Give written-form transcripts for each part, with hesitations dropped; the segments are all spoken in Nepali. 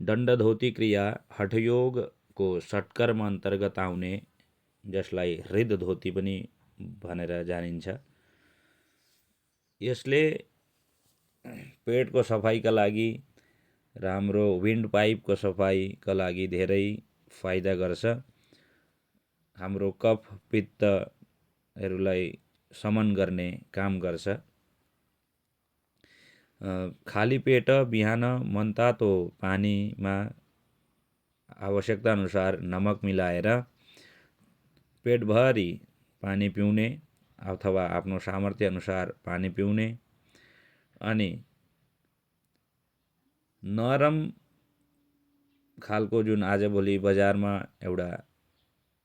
दण्डधोती क्रिया हठयोगको षट्कर्म अन्तर्गत आउने, जसलाई हृद धोती पनि भनेर जानिन्छ। यसले पेटको सफाइका लागि र हाम्रो विन्ड पाइपको सफाइका लागि धेरै फाइदा गर्छ। हाम्रो कफ पित्तहरूलाई शमन गर्ने काम गर्छ। खाली पेट बिहान मनतातो पानीमा आवश्यकता अनुसार नमक मिलाएर पेटभरि पानी पिउने अथवा आफ्नो सामर्थ्य अनुसार पानी पिउने, अनि नरम खालको जुन आजभोलि बजारमा एउटा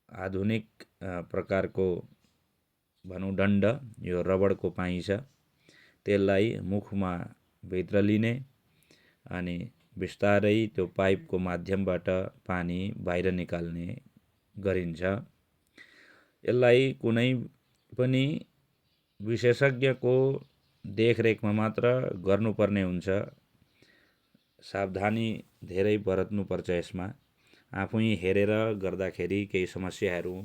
आधुनिक प्रकारको भनौँ दण्ड, यो रबरको पाइन्छ, त्यसलाई मुखमा भित्र लिने अनि बिस्तारै त्यो पाइपको माध्यमबाट पानी बाहिर निकाल्ने गरिन्छ। यसलाई कुनै पनि विशेषज्ञको देखरेखमा मात्र गर्नुपर्ने हुन्छ। सावधानी धेरै बरत्नुपर्छ यसमा। आफै हेरेर गर्दाखेरि केही समस्याहरू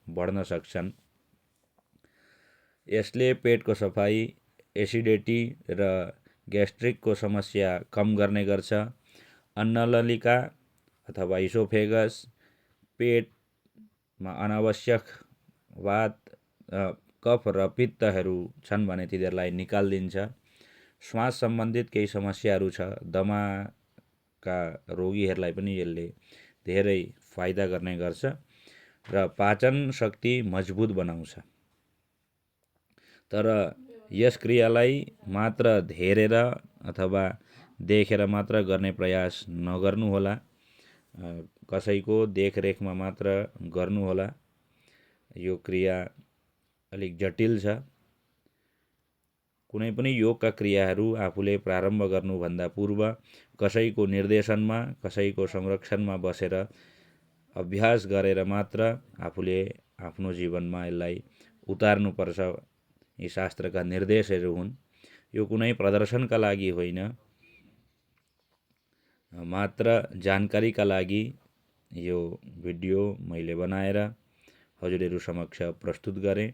बढ्न सक्छन्। यसले पेटको सफाइ, एसिडिटी र ग्यास्ट्रिकको समस्या कम गर्ने गर्छ। अन्ननलिका अथवा इसोफेगस, पेटमा अनावश्यक वात, कफ र पित्तहरू छन् भने तिनीहरूलाई निकालिदिन्छ। श्वास सम्बन्धित केही समस्याहरू छ, दमाका रोगीहरूलाई पनि यसले धेरै फाइदा गर्ने गर्छ र पाचन शक्ति मजबुत बनाउँछ। तर यस क्रियालाई मात्र हेरेर अथवा देखेर मात्र गर्ने प्रयास नगर्नुहोला। कसैको देखरेखमा मात्र गर्नुहोला। यो क्रिया अलिक जटिल छ। कुनै पनि योगका क्रियाहरू आफूले प्रारम्भ गर्नुभन्दा पूर्व कसैको निर्देशनमा, कसैको संरक्षणमा बसेर अभ्यास गरेर मात्र आफूले आफ्नो जीवनमा यसलाई उतार्नुपर्छ। यी शास्त्रका निर्देशहरू हुन्। यो कुनै प्रदर्शनका लागि होइन, मात्र जानकारीका लागि यो भिडियो मैले बनाएर हजुरहरू समक्ष प्रस्तुत गरेँ।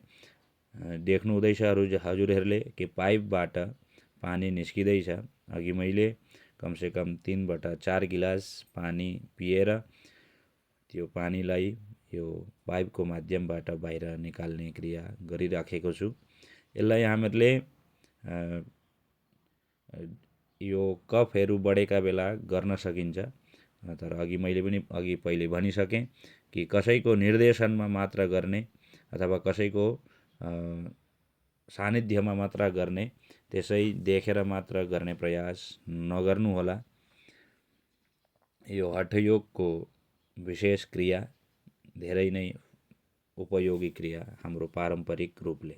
देख्नुहुँदैछ हजुरहरूले कि पाइपबाट पानी निस्किँदैछ। अघि मैले कमसेकम 3/4 गिलास पानी पिएर त्यो पानीलाई यो पाइपको माध्यमबाट बाहिर निकाल्ने क्रिया गरिराखेको छु। यसलाई हामीहरूले यो कफहरू बढेका बेला गर्न सकिन्छ। तर मैले पहिले भनिसकेँ कि कसैको निर्देशनमा मात्र गर्ने अथवा कसैको सानिध्यमा मात्र गर्ने, त्यसै देखेर मात्र गर्ने प्रयास नगर्नुहोला। यो हठयोगको विशेष क्रिया धेरै नै उपयोगी क्रिया हाम्रो पारम्परिक रूपले